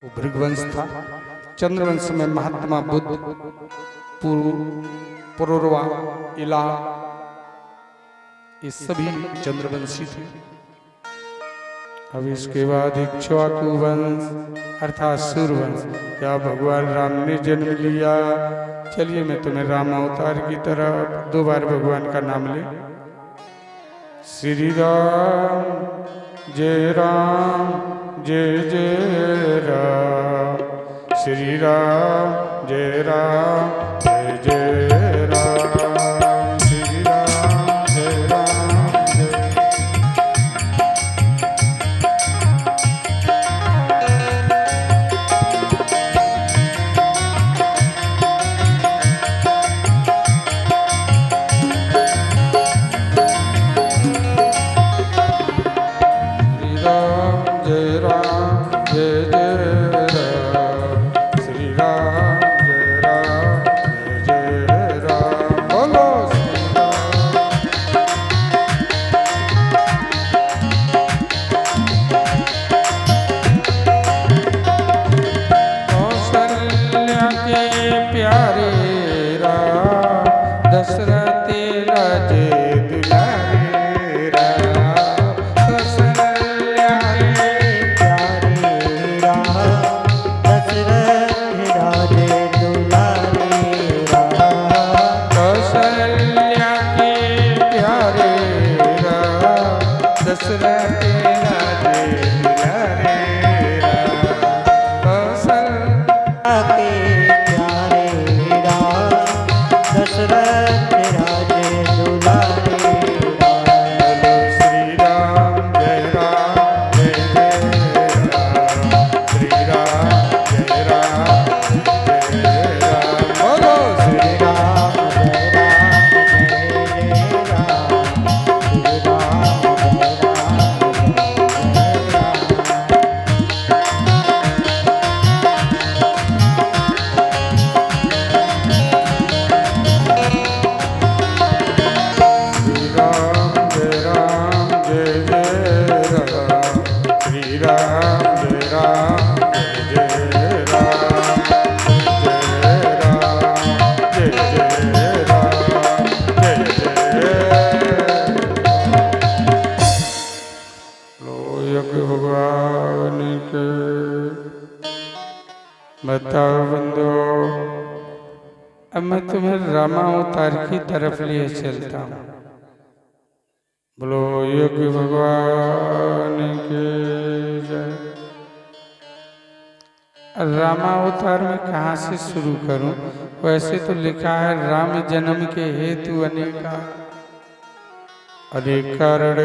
वो भृगवंश था। चंद्रवंश में महात्मा बुद्ध, पुरुरवा, इला, ये सभी चंद्रवंशी थे। अब इसके बाद इक्ष्वाकु वंश अर्थात सूर्यवंश, क्या भगवान राम ने जन्म लिया। चलिए मैं तुम्हें राम अवतार की तरफ दो बार भगवान का नाम ले। श्री राम जय राम जय जय राम, श्री राम जय राम जय जय राम, श्री राम जय राम जय। बताओ बंदो, अब मैं तुम्हें रामावतार की तरफ लिए चलता हूँ। बोलो योगी भगवान के जय। रामावतार में कहाँ से शुरू करूं? वैसे तो लिखा है राम जन्म के हेतु अनेका, अनेक कारण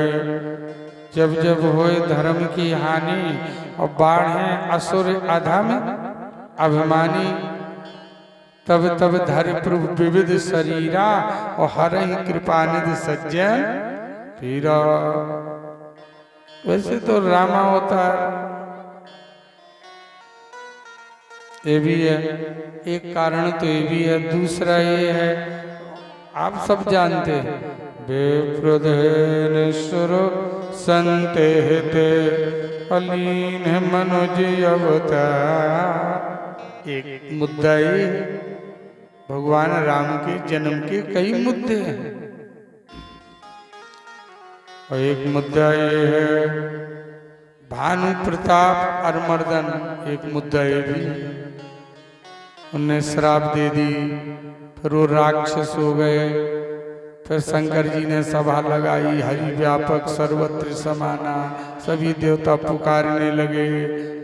जब जब होए धर्म की हानि और बाढ़े असुर अधा में अभिमानी, तब तब धरि प्रभु विविध शरीरा और हरहि कृपानिधि सज्जन पीरा। वैसे तो रामावतार ये भी है, एक कारण तो ये भी है, दूसरा ये है आप सब जानते हैं, बेप्रधेनेश्वर संते हिते अलीन है मनुज अवतार। एक मुद्दा ये भगवान राम के जन्म के कई मुद्दे हैं, और एक मुद्दा ये है भानु प्रताप और मर्दन, एक मुद्दा ये भी उनने श्राप दे दी, फिर वो राक्षस हो गए, फिर शंकर जी ने सभा लगाई, हरि व्यापक सर्वत्र समाना, सभी देवता पुकारने लगे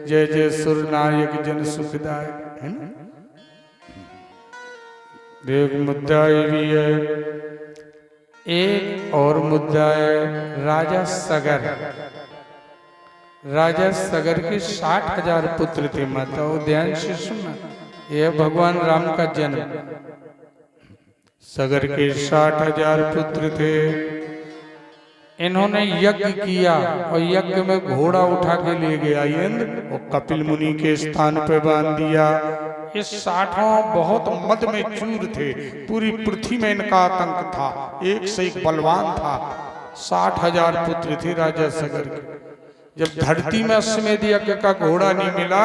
जय जय सुर नायक जन सुखदाय, है ना। एक मुद्दा ये भी है, एक और मुद्दा है राजा सगर। राजा सगर के 60,000 पुत्र थे। माता ध्यान से सुनना, यह भगवान राम का जन्म। सगर के 60,000 पुत्र थे। इन्होंने यज्ञ किया और यज्ञ में घोड़ा उठा के ले गया इंद्र और कपिल मुनि के स्थान पर बांध दिया। ये 60 बहुत मद में चूर थे, पूरी पृथ्वी में इनका आतंक था, एक से एक बलवान था। 60,000 पुत्र थे राजा सगर के। जब धरती में अश्वमेध यज्ञ का घोड़ा नहीं मिला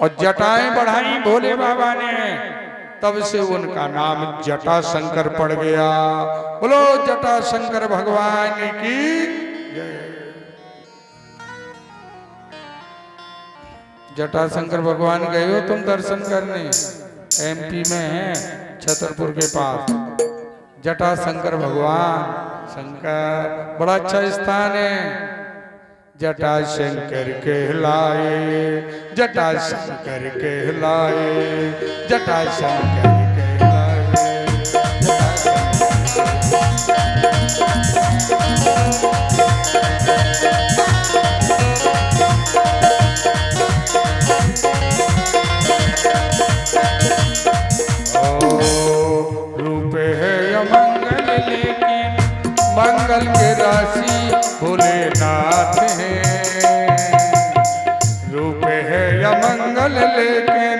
और जटाएं बढ़ाई भोले बाबा ने, तब से उनका नाम जटा शंकर पड़ गया। बोलो जटा शंकर भगवान की जय। जटा शंकर भगवान गए हो तुम दर्शन करने? एमपी में है, छतरपुर के पास जटा शंकर भगवान। शंकर बड़ा अच्छा स्थान है। जटा शंकर कहलाए, जटा शंकर कहलाए, जटा शंकर कहलाए, रूप है अमंगल लेकिन मंगल के राशि भोलेनाथ है। रूप है अमंगल लेकिन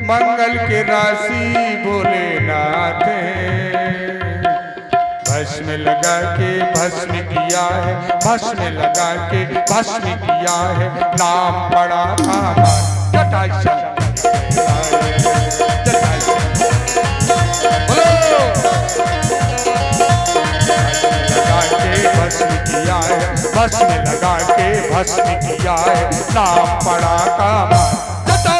मंगल के राशि भोलेनाथ है। भस्म लगा के भस्म किया है, भस्म लगा के भस्म किया है, नाम पड़ा था जटा शंकर भस्म किया है, भस्म लगा के भस्म किया है, नाम पड़ा कामा जटा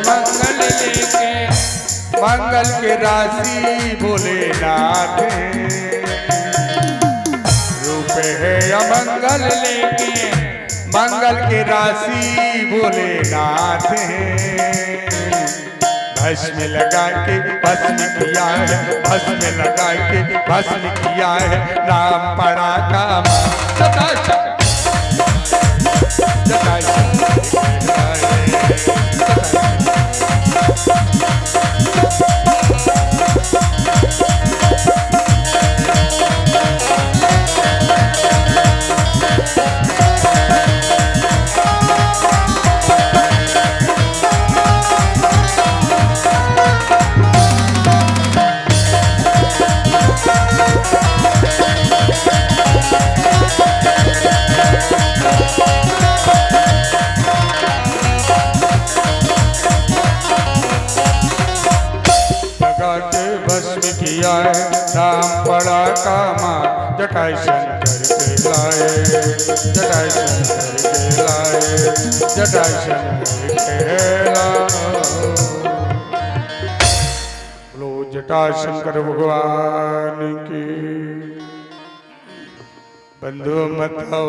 मंगल लेके मंगल के राशि भोलेनाथ रूप है अमंगल लेके मंगल के राशि भोलेनाथ भस्म लगा के भस्म किया है, भस्म लगा के भस्म किया है, नाम पड़ा काम जटा किया है, नाम पड़ा कामा जटा शंकर कहलाए, जटा शंकर कहलाए, जटा शंकर कहलाए। बोलो जटा शंकर भगवान की। बंधु मत हो,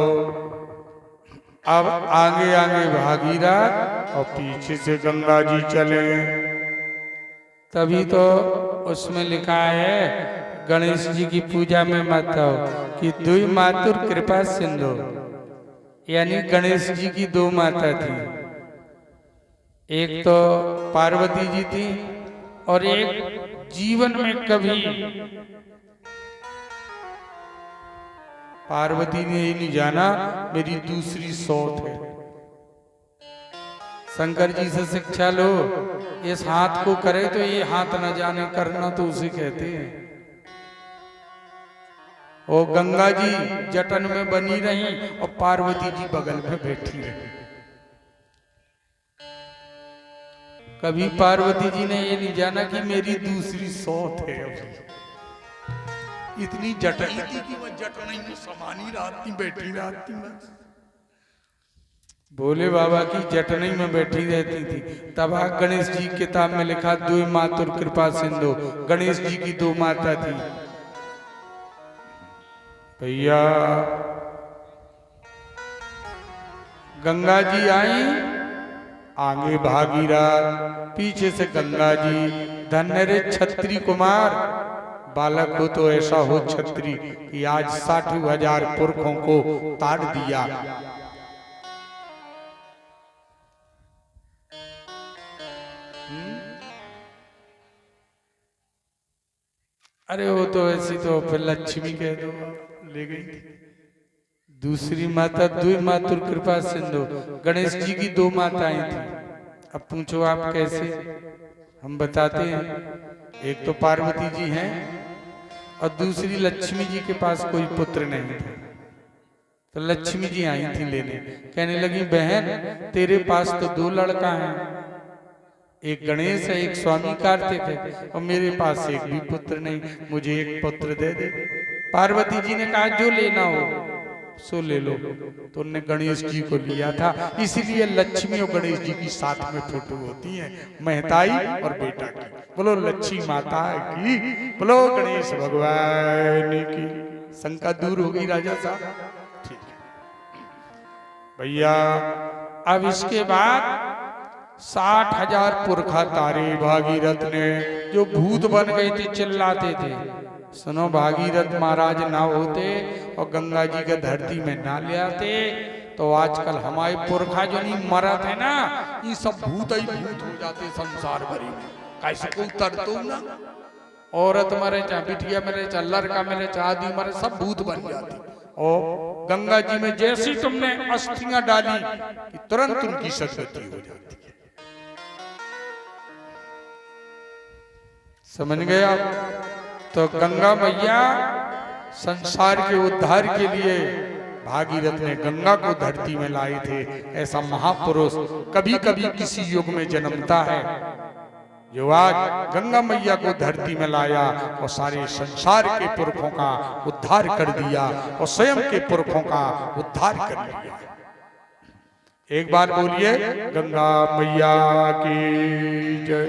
अब आगे आगे भागीरथ और पीछे से गंगा जी चले। तभी तो उसमें लिखा है गणेश जी की पूजा में मत आओ कि दुई मातुर कृपा सिंधु, यानी गणेश जी की दो माता थी, एक तो पार्वती जी थी और एक जीवन में कभी पार्वती ने ये नहीं जाना मेरी दूसरी सौत है। शंकर जी से शिक्षा लो, इस हाथ को करे तो ये हाथ न जाने करना तो उसे कहते हैं। और गंगा जी जटन में बनी रही और पार्वती जी बगल में बैठी रही। कभी पार्वती जी ने ये नहीं जाना कि मेरी दूसरी सौत है। इतनी जटन थी कि वह जटन में समानी रहती, बैठी रहती। भोले बाबा की जटनी में बैठी रहती थी। तब गणेश जी किताब में लिखा दो मातुर कृपा सिंधु, गणेश जी की दो माता थी। भैया गंगा जी आई, आगे भागीरथ, पीछे से गंगा जी। धन्य रे छत्री कुमार, बालक हो तो ऐसा हो छत्री कि आज 60,000 पुरखों को ताड़ दिया। अरे वो तो ऐसी तो फिर लक्ष्मी कह दो, ले गई थी। दूसरी माता द्वि मातुर कृपा सिंधु, गणेश जी की दो माताएं थी। अब पूछो आप कैसे, हम बताते हैं। एक तो पार्वती जी हैं और दूसरी लक्ष्मी जी के पास कोई पुत्र नहीं था। तो लक्ष्मी जी आई थी लेने, कहने लगी बहन तेरे पास तो दो लड़का हैं, एक गणेश है एक स्वामी कार्तिक है, और मेरे पास एक भी पुत्र नहीं, मुझे एक पुत्र दे दे। पार्वती जी ने कहा जो लेना हो सो ले लो। तो उन्होंने गणेश जी को लिया था। इसीलिए लक्ष्मी और गणेश जी की साथ में फोटो होती है, महताई और बेटा की। बोलो लक्ष्मी माता की, बोलो गणेश भगवान की। शंका दूर हो गई राजा साहब, ठीक है भैया। अब इसके बाद 60,000 पुरखा तारे भागीरथ ने, जो भूत बन गए थे चिल्लाते थे। सुनो भागीरथ महाराज ना होते और गंगा जी के धरती में ना ले आते तो आजकल हमारे पुरखा जो नहीं मरा थे ना, ये सब भूत ही भूत हो जाते संसार भरी में। कैसे को उतरतो ना, औरत मरे चाहे बिटिया मरे चाहे लड़का मरे चाहे आदि मरे, सब भूत बन जाती। और गंगा जी में जैसी तुमने अस्थियां डाली कि तुरंत उनकी सदगति हो जाती है। समझ गए आप? तो गंगा मैया संसार के उद्धार के लिए भागीरथ ने गंगा को धरती में लाए थे। ऐसा महापुरुष कभी कभी किसी युग में जन्मता है जो आज गंगा मैया को धरती में लाया और सारे संसार के पुरखों का उद्धार कर दिया और स्वयं के पुरखों का उद्धार कर दिया। एक बार बोलिए गंगा मैया की जय।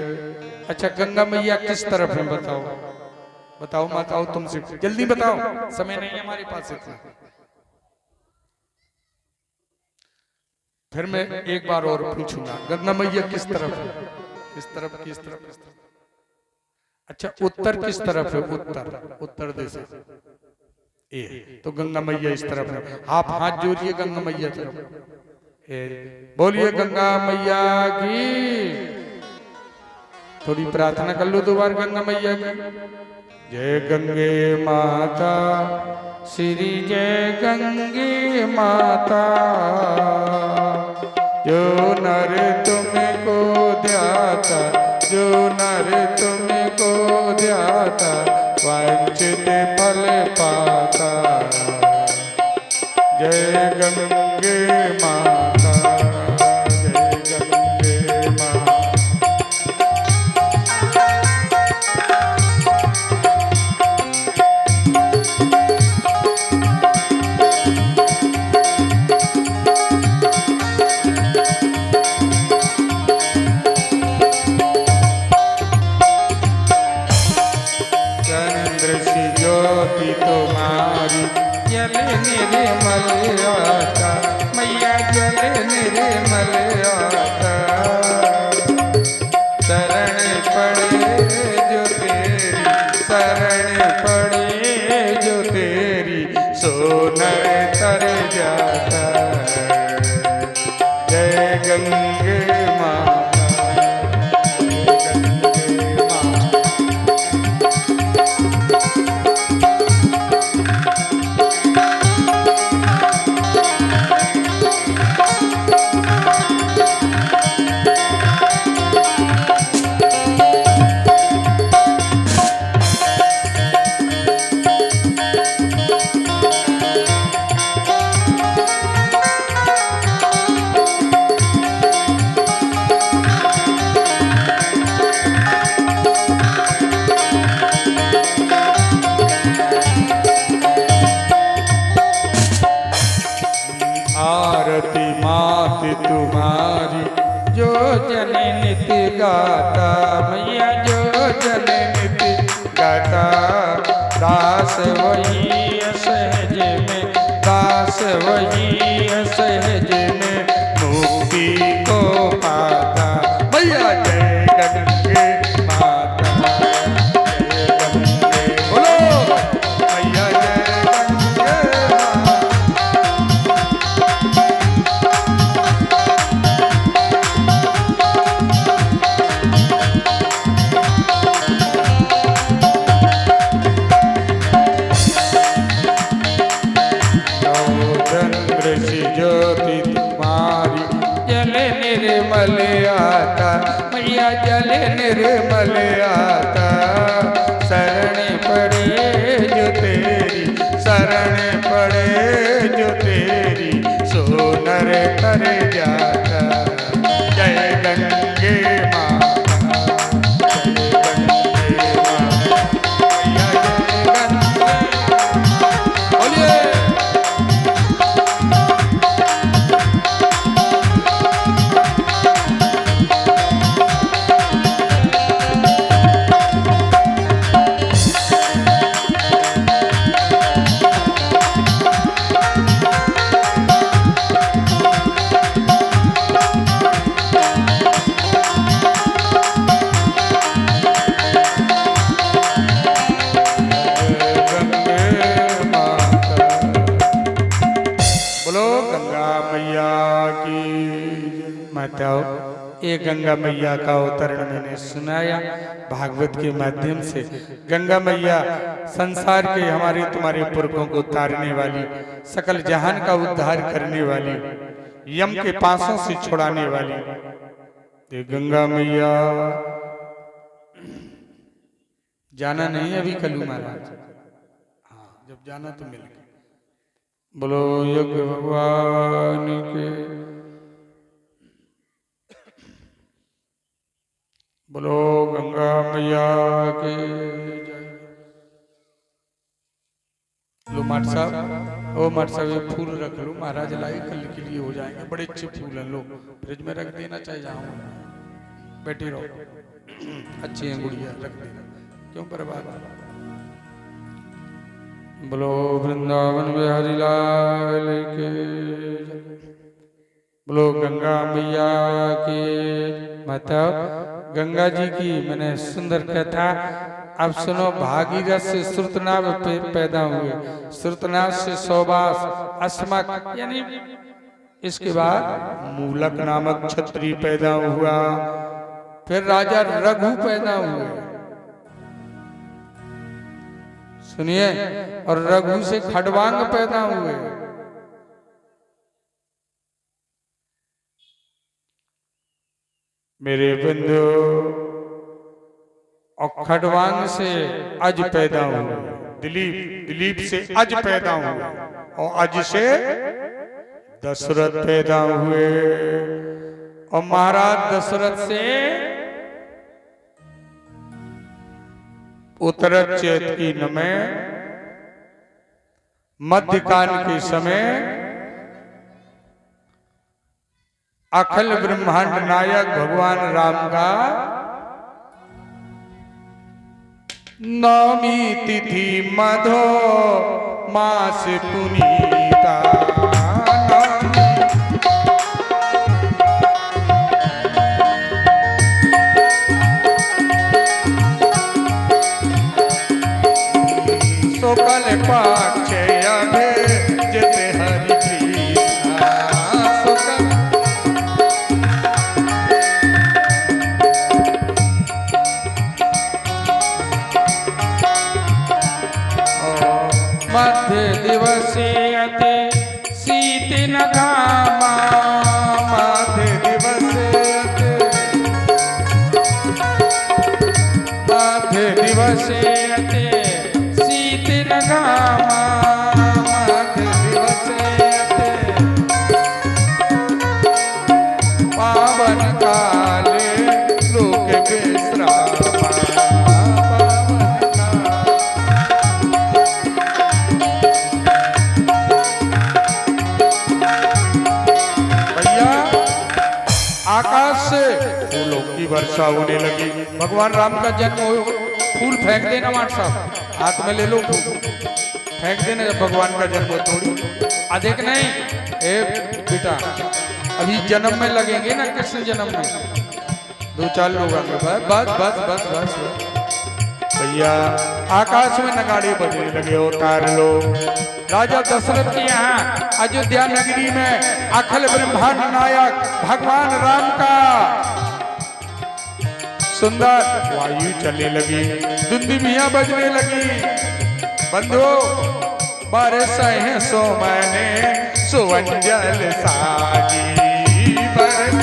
अच्छा गंगा मैया किस तरफ है बताओ, बताओ माताओ तुमसे जल्दी बताओ, समय नहीं हमारे पास इतना। फिर मैं एक बार और पूछूंगा गंगा मैया किस तरफ है? इस तरफ किस तरफ? इस तरफ। अच्छा उत्तर किस तरफ है? उत्तर, उत्तर दिशा ए, तो गंगा मैया इस तरफ है। आप हाथ जोड़िए गंगा मैया तरफ, बोलिए गंगा मैया की। थोड़ी प्रार्थना कर लो दो बार गंगा मैया की। जय गंगे माता श्री जय गंगे माता, जो नर तुमको ध्याता, जो नर तुमको ध्याता, वंचित फल पाता। जय गंगे माता, जय गंगे माता। तुम्हारी जल निर्मल आता, मैया जल निर्मल आता। शरण पड़े जो तेरी, शरण पड़े जो तेरी, सो नर तर जाता। जय गंगे माता, तुम्हारी जो जन नित्य गाता, मैया जो जन नित्य गाता। दास वही असहज में, दास वही असहज में, मुक्ति को पाता। मैया जय गंगे माता, जय गंगे बोलो मैया जय गंगे माता। निर्मल आता, मैया जल निर्मल आता। शरण पड़े जो तेरी, शरण पड़े जो तेरी, सो नर तर जाता। जय गंगे माता, जय गंगे माता, मैया जय गंगे। बोलिए ये गंगा मैया का अवतरण मैंने सुनाया भागवत के माध्यम से। गंगा मैया संसार के हमारे तुम्हारे पुरखों को तारने वाली, सकल जहान का उद्धार करने वाली, यम के पासों से छुड़ाने वाली ये गंगा मैया। जाना नहीं अभी कलू महाराज, हाँ जब जाना तो मिल गया। बोलो यज्ञ भगवान के, बोलो गंगा मैया के जय। लो माट साहब, ओ माट साहब ये फूल रख लो, महाराज लाई कल के लिए हो जाएंगे, बड़े अच्छे फूल हैं। लो फ्रिज में रख देना, चाहे जाऊँ बैठी रहो, अच्छी है गुड़िया, रख देना, क्यों बर्बाद। बोलो वृंदावन बिहारी लाल के, बोलो गंगा मैया के। मतलब गंगा जी की मैंने सुंदर कथा। अब सुनो, भागीरथ से श्रुतनाभ पैदा हुए, श्रुतनाभ से सौबास, अस्मक, यानी इसके बाद मूलक नामक क्षत्रिय पैदा हुआ, फिर राजा रघु पैदा हुए। सुनिए, और रघु से खडवांग पैदा हुए। मेरे बंधु, और खडवांग से अज पैदा हुए, दिलीप, दिलीप से अज पैदा हुए, और अज से दशरथ पैदा हुए, और महाराज दशरथ से उत्तरचेत की में मध्यकाल के समय अखिल ब्रह्मांड नायक भगवान राम का नवमी तिथि मधो मास पुनीता। शुक्ल पक्ष अभिजित हरि प्रीता, मध्य दिवसे अति शीति न घामा, मध्य दिवसे अति, मध्य दिवसे अति शीति न घामा, मध्य दिवसे अति पावन काले लोक विश्रामा। आकाश से फूलों की वर्षा होने लगी। भगवान राम का जन्म हो, फूल फेंक देना माट साहब, हाथ में ले लो फूल फेंक देना जब भगवान का जन्म हो। थोड़ी अधिक नहीं, ए बेटा अभी जन्म में लगेंगे ना, कृष्ण जन्म में 2-4 लोग आगे, बस बस बस बस भैया। आकाश में नगाड़े बजने लगे, उतार लो। राजा दशरथ के यहाँ अयोध्या नगरी में अखिल ब्रह्मांड नायक भगवान राम का सुंदर वायु चलने लगी, दुंदुभियां बजने लगी। बंधु बरस है सो मैंने सुवंजल साजी, बरस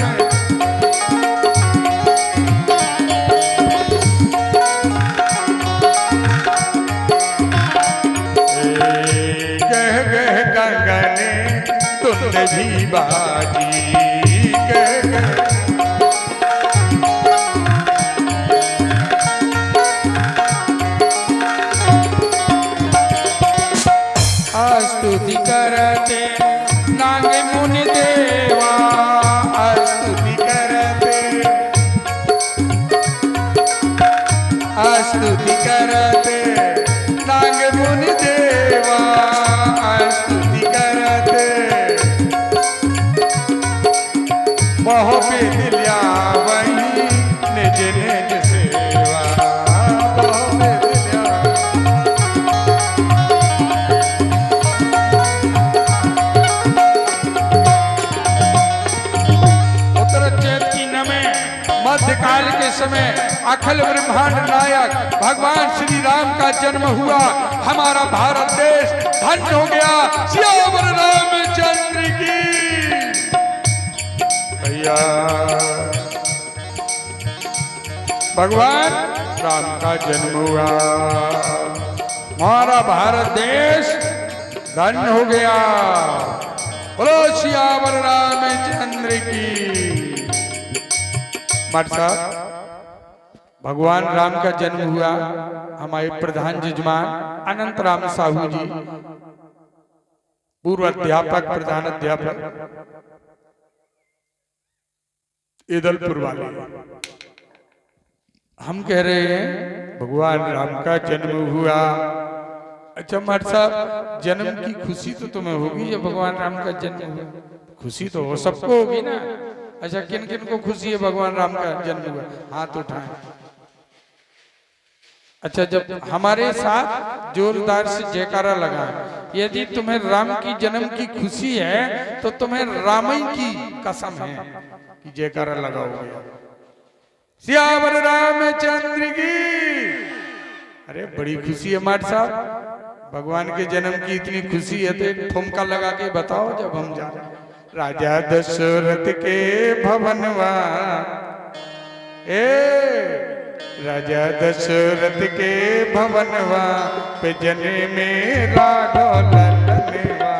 में भी बाजी के स्तुति करते नागे मुनि देवा स्तुति करते स्तुति करते नागे मुनि देवा स्तुति करते बहु दिलिया वही निज निज सेवा मध्यकाल के समय अखिल ब्रह्मांड नायक भगवान श्री राम का जन्म हुआ। हमारा भारत देश धन्य हो गया। सियावर रामचंद्र की भैया भगवान राम का जन्म हुआ। हमारा भारत देश धन्य हो गया। बोलो सियावर रामचंद्र की। साहब भगवान राम का जन्म हुआ। हमारे प्रधान जजमान अनंत राम साहू जी पूर्व अध्यापक प्रधान अध्यापक ईदलपुर वाले हम कह रहे हैं भगवान राम का जन्म हुआ। अच्छा मर साहब जन्म की खुशी तो तुम्हें होगी जब भगवान राम का जन्म हुआ। खुशी तो वो सबको होगी ना। अच्छा किन किन को खुशी है भगवान राम का जन्म हुआ हाथ उठाएं। अच्छा जब हमारे साथ जोरदार से जयकारा लगाएं। यदि तुम्हें राम की जन्म की खुशी है तो तुम्हें रामई की कसम है कि जयकारा लगाओगे। सियावर रामचंद्र की। अरे बड़ी खुशी है माट साहब भगवान के जन्म की इतनी खुशी है तो ठुमका लगा के बताओ जब हम जा रहे हैं। राजा दशरथ के भवनवा राजा दशरथ के भवनवा पे जने में राघव ललनवा।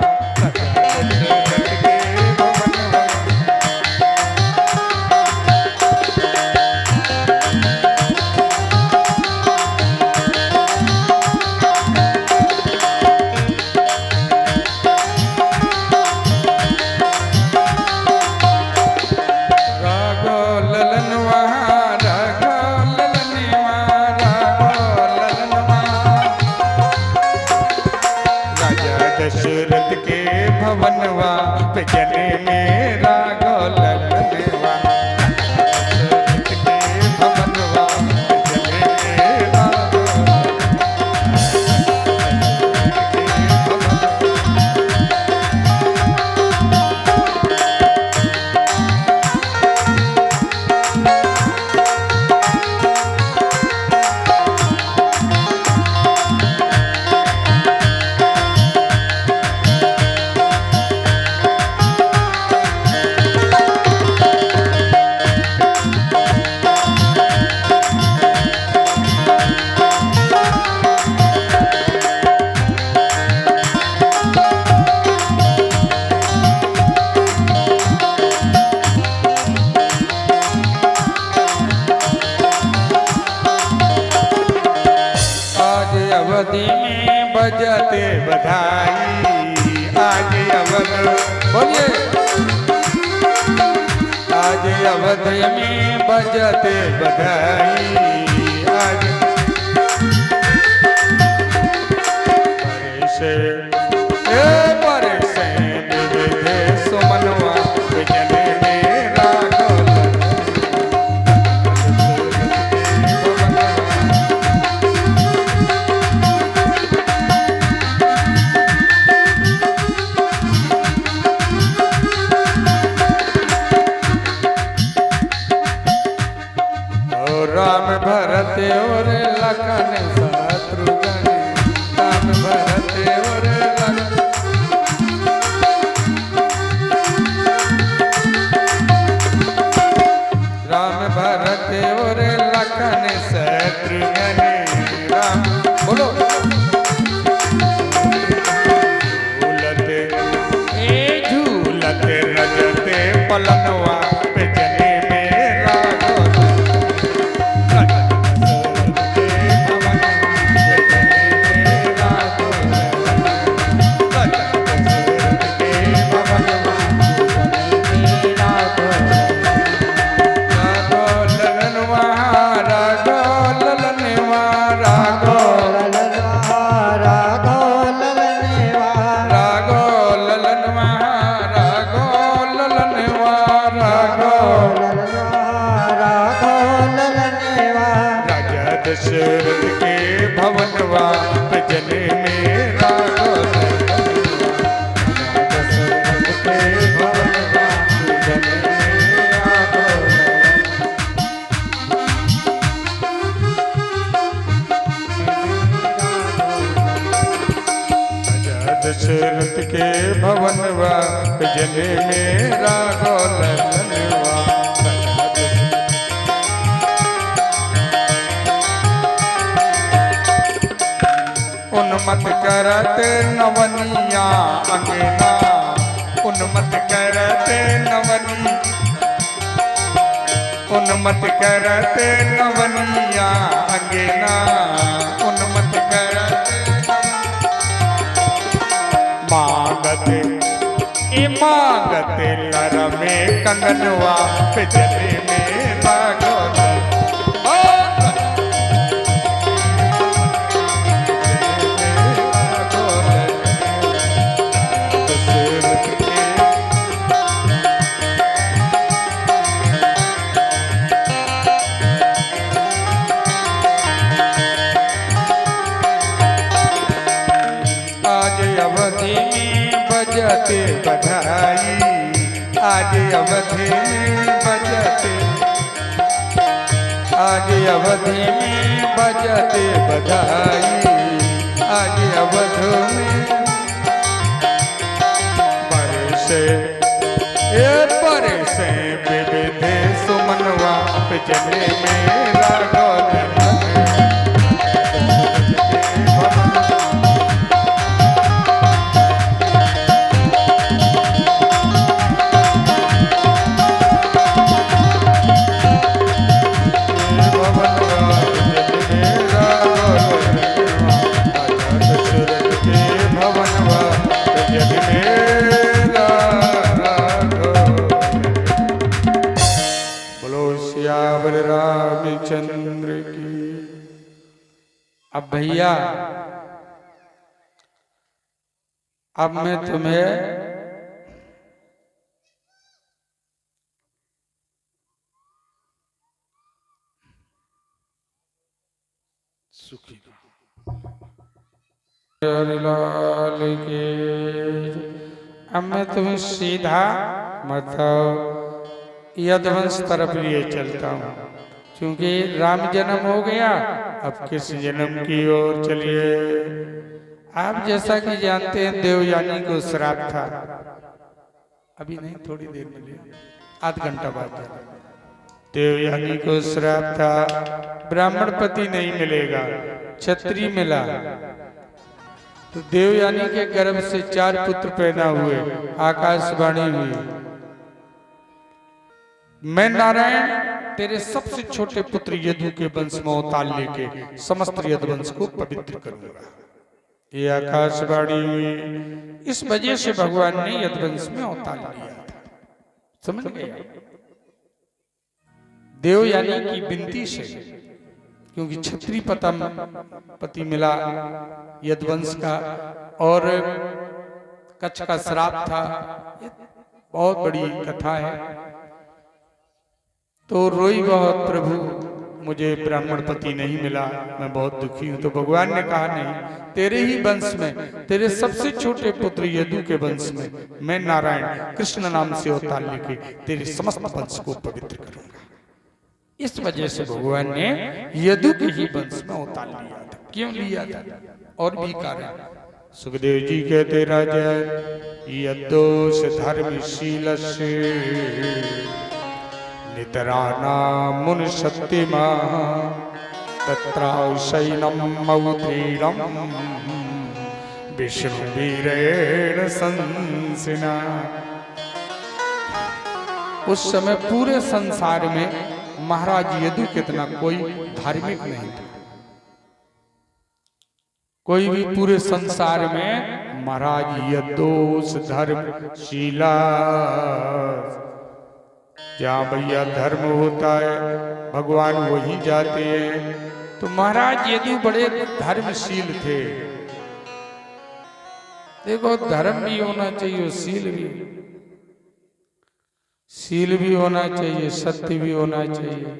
दशरथ के भवनवा दशरथ के भवनवा पे जने में राघव ललनवा। दशरथ के भवनवा पे जने में राघव अवधि में बजते बधाई। आज अवध बोलिए आज अवधि में बजते बधाई। आज परे से विविधे सुमनवा जने में राघव राम भरत और लखन शत्रुघ्न। राम भरत और राम भरत और लखन शत्रुघ्न। राम बोलो झूलत दशरथ के भवनवा पे जने मेरा दशरथ के भवनवा पे जने मेरा दशरथ के भवनवा पे जने मेरा गोलनवा उन्मत करत नवनिया अंगना उन्मत करत नवनी उन्मत करत नवनिया अंगना उन्मत करत मांगत लर में कंगनवा पे जले में लागो बजते बधाई आज अवधि में बजते आज अवधि में बजते बधाई आज अवधि में बरसे बरसे विविधे सुमनवा पे जले मेरा गोलन रामचंद्र की। अब भैया अब मैं तुम्हें सुखी लाल के अब मैं तुम्हें सीधा मतलब यदुवंश तरफ लिए चलता हूँ क्योंकि राम जन्म हो गया। अब किस जन्म की ओर चलिए। आप जैसा कि जानते हैं देवयानी को श्राप था, अभी नहीं थोड़ी देर में आध घंटा बाद देवयानी को श्राप था, ब्राह्मण पति नहीं मिलेगा, क्षत्रिय मिला। तो देवयानी के गर्भ से 4 पुत्र पैदा हुए। आकाशवाणी हुई, मैं नारायण तेरे सबसे छोटे पुत्र यदु के वंश में अवतार लेके समस्त यदुवंश को पवित्र करूंगा। ये आकाशवाणी हुई। इस वजह से भगवान ने यदुवंश में अवतार लिया था। समझ गए? देवयानी की विनती से, क्योंकि क्षत्रिय पति मिला यदुवंश का और कच्छ का श्राप था। बहुत बड़ी कथा है। तो रोई बहुत, प्रभु मुझे ब्राह्मण पति नहीं मिला, मैं बहुत दुखी हूं। तो भगवान ने कहा नहीं, तेरे ही वंश में तेरे सबसे छोटे पुत्र यदु के वंश में मैं नारायण कृष्ण नाम से अवतार लेके तेरे समस्त वंश को पवित्र करूंगा। इस वजह से भगवान ने यदु के ही वंश में अवतार लिया था। क्यों लिया था? और भी कारण। सुखदेव जी कहते राजन यदोष धर्मशीलस्य नितरानामुन सत्यमा तत्राशैनं मौत्रीणं विष्णुवीरेण संसिना। उस समय पूरे संसार में महाराज यदु कितना कोई धार्मिक नहीं था। कोई भी पूरे संसार में महाराज यदोष धर्मशीला, जहाँ भैया धर्म होता है भगवान वही जाते हैं। तो महाराज यदु बड़े धर्मशील थे। देखो धर्म भी होना चाहिए, शील भी होना चाहिए, सत्य भी होना चाहिए।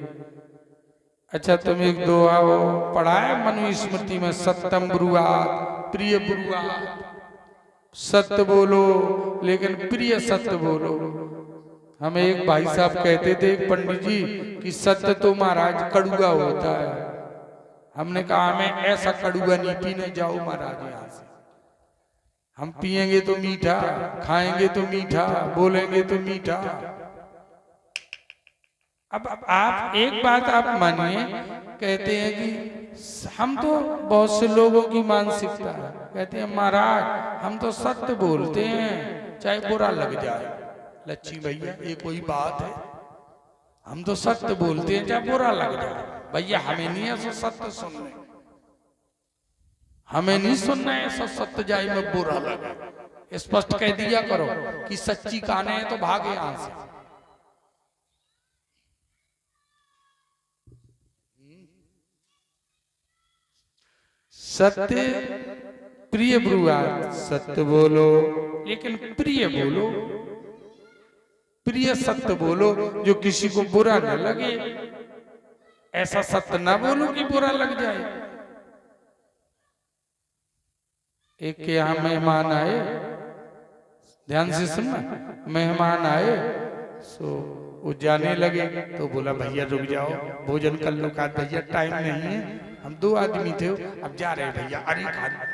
अच्छा तुम एक दोहा हो पढ़ा है मनुस्मृति में, सत्यम ब्रुआत प्रिय ब्रुआत, सत्य बोलो लेकिन प्रिय सत्य बोलो। हमें एक भाई साहब कहते थे, एक पंडित जी, कि सत्य तो महाराज कड़ुआ होता है। हमने कहा हमें ऐसा कड़ुआ नहीं पीने, जाओ महाराज यहाँ से। हम पिएंगे तो मीठा, खाएंगे तो मीठा, बोलेंगे तो मीठा। अब आप एक बात आप मानिए, कहते हैं कि हम तो बहुत से लोगों की मानसिकता है, कहते हैं महाराज हम तो सत्य बोलते हैं चाहे बुरा लग जाए। लच्छी भैया ये कोई बात है? हम तो सत्य बोलते हैं चाहे बुरा लग जाए। भैया हमें नहीं ऐसा सत्य सुनना है, हमें नहीं सुनना है ऐसा सत्य जाए में बुरा लगे। स्पष्ट कह दिया करो कि सच्ची काने है तो भागे यहां से। सत्य प्रिय ब्रुआत, सत्य बोलो लेकिन प्रिय बोलो, प्रिय सत्य बोलो जो किसी को बुरा न लगे। ऐसा सत्य ना बोलो कि बुरा लग जाए। एक के यहाँ मेहमान आए, ध्यान से सुनना, मेहमान आए सो वो जाने लगे तो बोला भैया रुक जाओ भोजन कर लो। कहा भैया टाइम नहीं है, हम 2 आदमी थे अब जा रहे भैया। अरे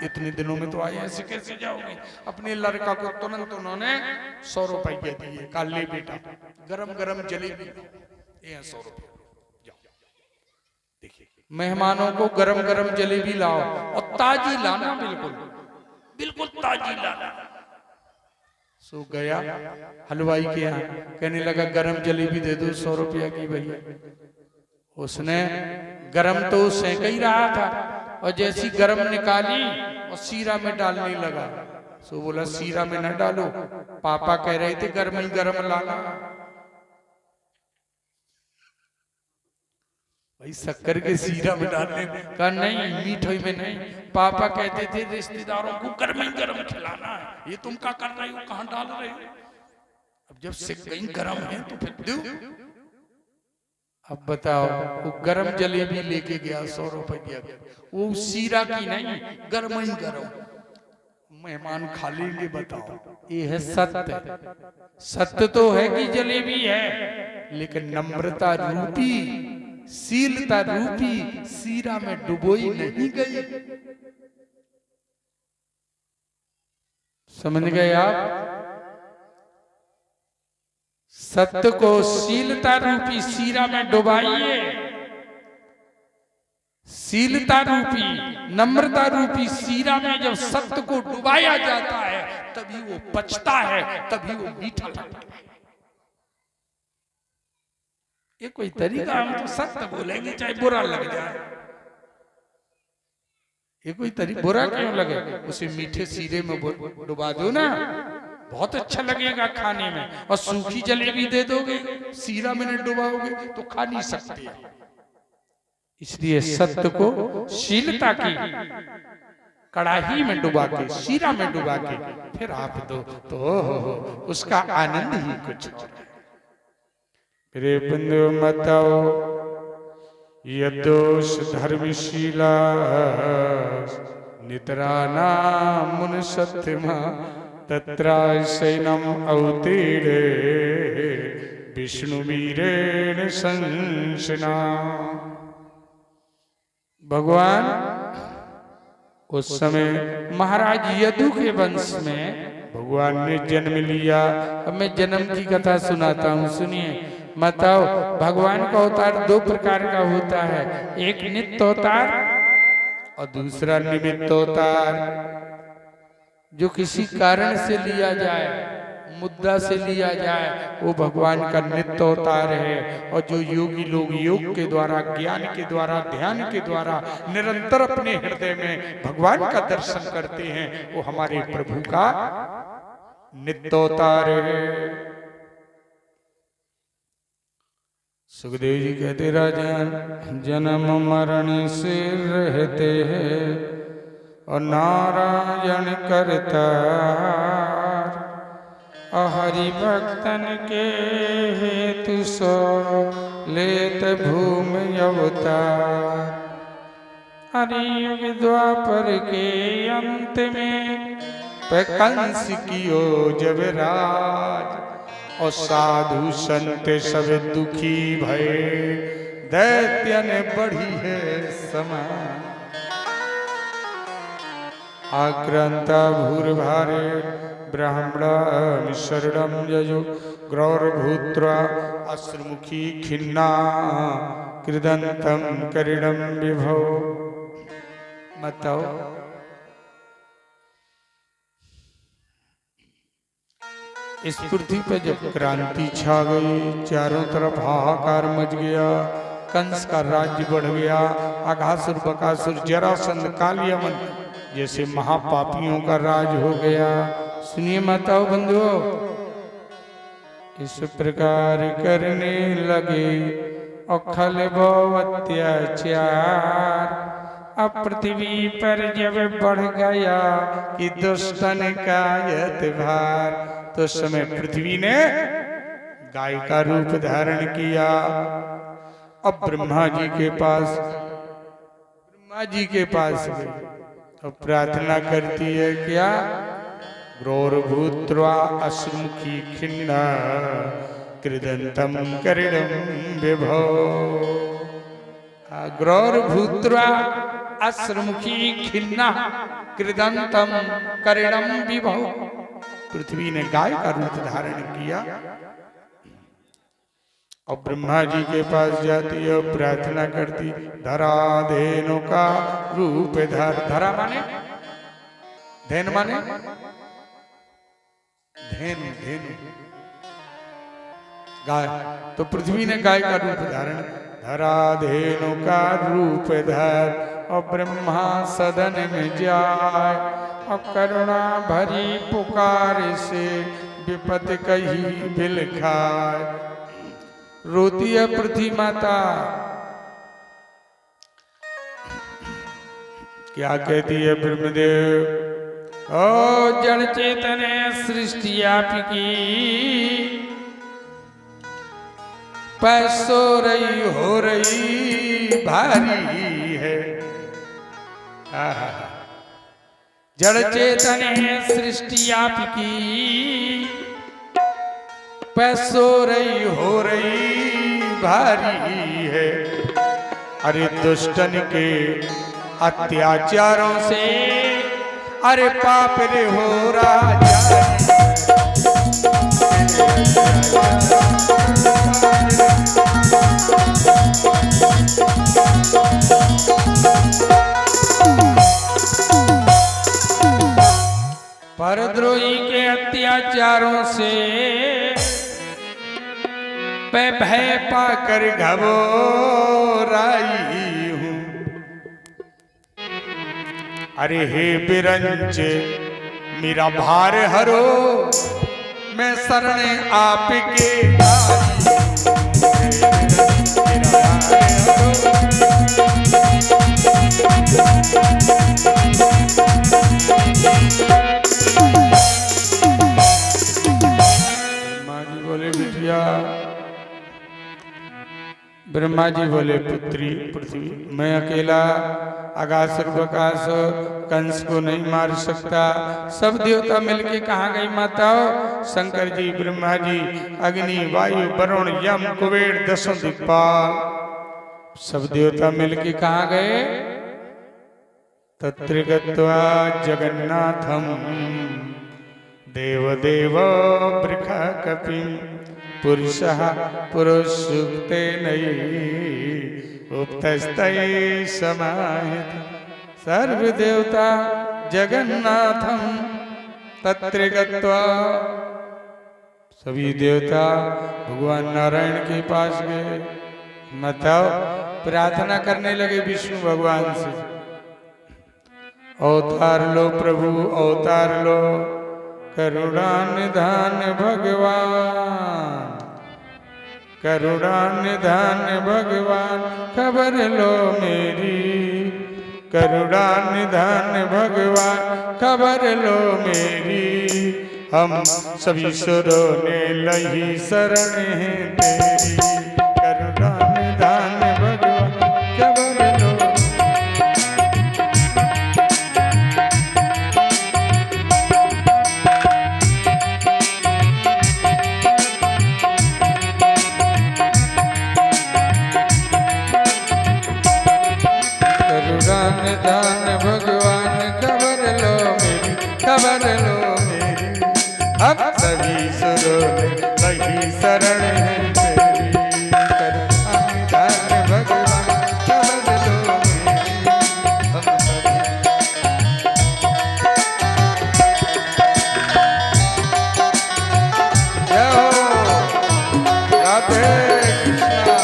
इतने दिनों में तो आए, ऐसे कैसे जाओगे? अपने लड़का को तुरंत उन्होंने 100 रुपये दिए। कहा ले बेटा गरम गरम जलेबी, ये 100 रुपये जाओ। देखिए मेहमानों को गरम गरम जलेबी लाओ और ताजी लाना, बिल्कुल बिल्कुल ताजी लाना। सो गया हलवाई के यहाँ, कहने लगा गरम जलेबी दे दो 100 रुपया की भैया। उसने गरम तो सेंक ही रहा था और जैसी गरम निकाली और सीरा में डालने लगा। सो बोला सीरा में न डालो, पापा कह रहे थे गरम ही गरम लाना। भाई शक्कर के सीरा में डालने का नहीं, मीठोई में नहीं। पापा कहते थे रिश्तेदारों को गरम ही गरम खिलाना है, ये तुम क्या कर रहे हो, कहां डाल रहे हो? अब जब से कहीं गरम है तो फिर दो। अब बताओ वो गरम जलेबी लेके गया 100 रुपया, वो सीरा की नहीं गरम ही गरम। मेहमान खा लेंगे, बताओ ये है सत्य। सत्य तो है कि जलेबी है, लेकिन नम्रता रूपी शीलता रूपी सीरा में डुबोई नहीं गई। समझ गए आप? सत्य को शीलता रूपी सीरा में डुबाइए। शीलता रूपी नम्रता रूपी सीरा में जब सत्य को डुबाया जाता है तभी वो पचता है, तभी वो मीठा लगता है। ये कोई तरीका? हम तो सत्य बोलेंगे चाहे बुरा लग जाए। ये कोई तरीका? बुरा क्यों लगे? उसे मीठे सीरे में डुबा दो ना, बहुत अच्छा लगेगा खाने में। और सूखी जलेबी दे दोगे, सीरा में न डुबाओगे तो खा नहीं सकते। इसलिए सत्य को शीलता की कड़ाही में डुबा के, सीरा में डुबा के फिर आप दो तो उसका आनंद ही कुछ और है। रे बंधु मतौ यदोष धर्मशीला नितरानामुन सत्यमा तत्राशैनम अवतीरे विष्णुवीरेण संसना। भगवान उस समय महाराज यदु के वंश में भगवान ने जन्म लिया। अब मैं जन्म की कथा सुनाता हूँ, सुनिए। बताओ भगवान का अवतार 2 प्रकार का होता है, एक नित्य अवतार और दूसरा निमित्त अवतार। जो किसी कारण से लिया जाए, मुद्दा से लिया जाए, वो भगवान का नित्य अवतार है। और जो योगी लोग योग के द्वारा, ज्ञान के द्वारा, ध्यान के द्वारा निरंतर अपने हृदय में भगवान का दर्शन करते हैं, वो हमारे प्रभु का नित्य अवतार है। सुखदेव जी कहते राजन जन्म मरण से रहते हैं और नारायण करता हरि भक्तन के हेतु सो लेत भूमि अवतार। अरे युग द्वापर के अंत में कंस कियो जब राज और साधु संत सब दुखी भय दैत्यन बढ़ी है समाज। आक्रांता भूर्भारे ब्राह्मण शरणं यजु गौरभूत्वा अश्रुमुखी खिन्ना कृदंतं करिणं विभो। बताओ इस पृथ्वी पर जब क्रांति छा गई, चारों तरफ हाहाकार मच गया, कंस का राज्य बढ़ गया, अघासुर बकासुर जरासंध कालियामन जैसे महापापियों का राज हो गया। सुनिए माताओं बंधुओं, इस प्रकार करने लगे अखल अत्याचार। अब पृथ्वी पर जब बढ़ गया कि दुष्टन का भार, तो उस समय पृथ्वी ने गाय का रूप धारण किया। अब ब्रह्मा जी के पास गई और प्रार्थना करती है क्या? ग्रोरभूत्वा अश्रुमुखी खिन्ना कृदंतं करिणं विभो। ग्रोरभूत्वा अश्रुमुखी खिन्ना कृदंतं करिणं विभो। पृथ्वी ने गाय का रूप धारण किया और ब्रह्मा जी के पास जाती है और प्रार्थना करती, धरा धेनु का रूप धर। धरा माने धेनु माने धेनु धेनु गाय। तो पृथ्वी ने गाय का रूप धारण, धरा धेनु का रूप धर और ब्रह्मा सदन में जाए और करुणा भरी पुकार से विपत कही बिल खाए। रोती है पृथ्वी माता, क्या कहती है ब्रह्मदेव? ओ जड़ चेतन सृष्टि आपकी पैसो रही हो रही भारी है। जड़ चेतन सृष्टि आपकी पैसो रही हो रही भारी है। अरे दुष्टन के अत्याचारों से अरे पाप रे हो राजा। परद्रोही के अत्याचारों से मैं भय पाकर घबराई हूँ। अरे हे बिरंच मेरा भार हरो, मैं शरण आपके ब्रह्मा जी बोले पुत्री पृथ्वी, मैं अकेला अगासुर बकासुर कंस को नहीं मार सकता। सब देवता मिलके कहाँ गई माताओं? शंकर जी, ब्रह्मा जी, अग्नि, वायु, वरुण, यम, कुबेर, दसों दिक्पाल सब देवता मिलके कहाँ गए? तत्र गत्वा जगन्नाथम देवदेव वृखा कपिम पुरुषः पुरुषुक्ते नयि उपतस्तये समाहित। सर्व देवता जगन्नाथम तत्र गत्वा, सभी देवता भगवान नारायण के पास गए। मतलब प्रार्थना करने लगे विष्णु भगवान से, अवतार लो प्रभु अवतार लो, करुणा निधान भगवान, करुणा निधान भगवान, खबर लो मेरी, करुणा निधान भगवान, खबर लो मेरी। हम सभी सुरों ने लही शरण है तेरी, करुणा निधान भगवान खबर लो मेरी, खबर लो मेरी। हम सभी सुरों ने वही शरण है तेरी। करुणा निधान भगवान खबर लो मेरी। हम सभी जय हो राधे कृष्णा।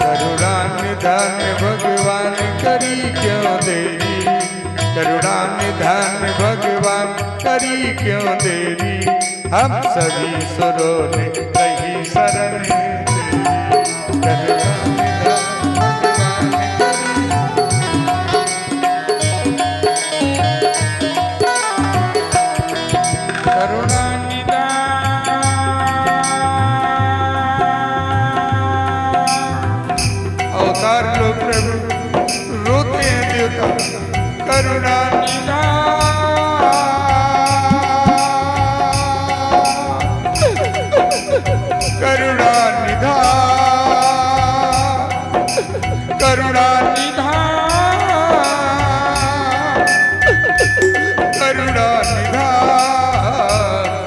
करुणा निधान भगवान करी क्यों देरी, करुणा निधान भगवान करी क्यों देरी। हम सभी सुरों ने कही शरण तेरी। करुणा निधान भगवान करी। करुणा निधान अवतार लो प्रभु, रोते हैं देवता। करुणा निधान, करुणा निधान, करुणा निधान, करुणा निधान,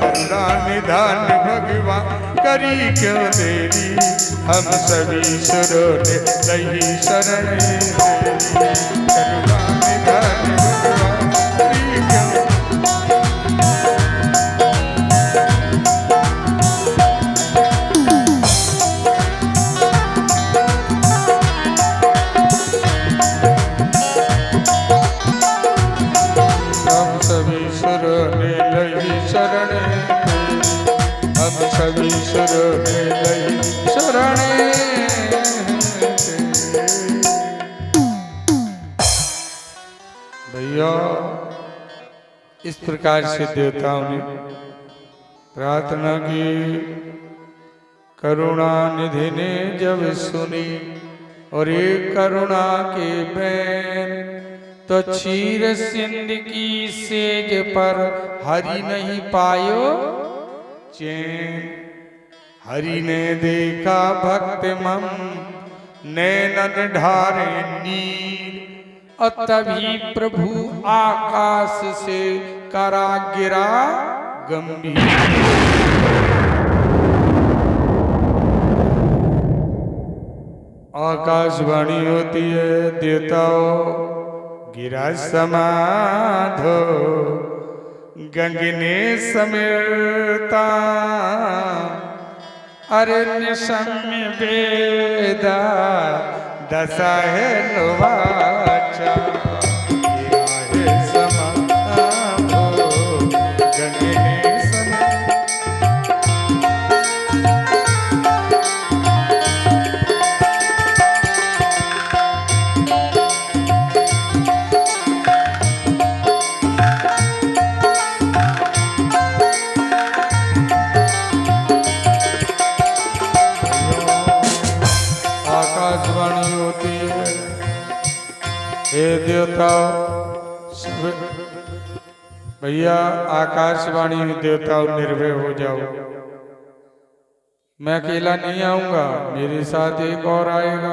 करुणा निधान भगवान करी क्यों देरी। हम सभी सुरों ने लही शरण तेरी। करुणा निधान भगवान करी क्यों। हम सभी सुरों ने लही शरण तेरी। हम सभी सुरों ने लही शरण तेरी। भैया इस प्रकार से देवताओं ने प्रार्थना की। करुणा निधि ने जब सुनी और एक करुणा के बैन, तो चीर सिंध की सेज पर हरि नहीं पायो चैन। हरि ने देखा भक्त मम नैनन ढारे नीर, और तभी प्रभु आकाश से करा गिरा गंभीर। आकाशवाणी होती है देवताओं, गिरा समाधो गंगने समिरता। अरण्य सम्य वेदा दशा है नवाचा। गिरा है समाधो गंगने समिरता। आकाशवाणी होती है, हे देवता भैया आकाशवाणी में देवताओं निर्भय हो जाओ। मैं अकेला नहीं आऊंगा, मेरे साथ एक और आएगा।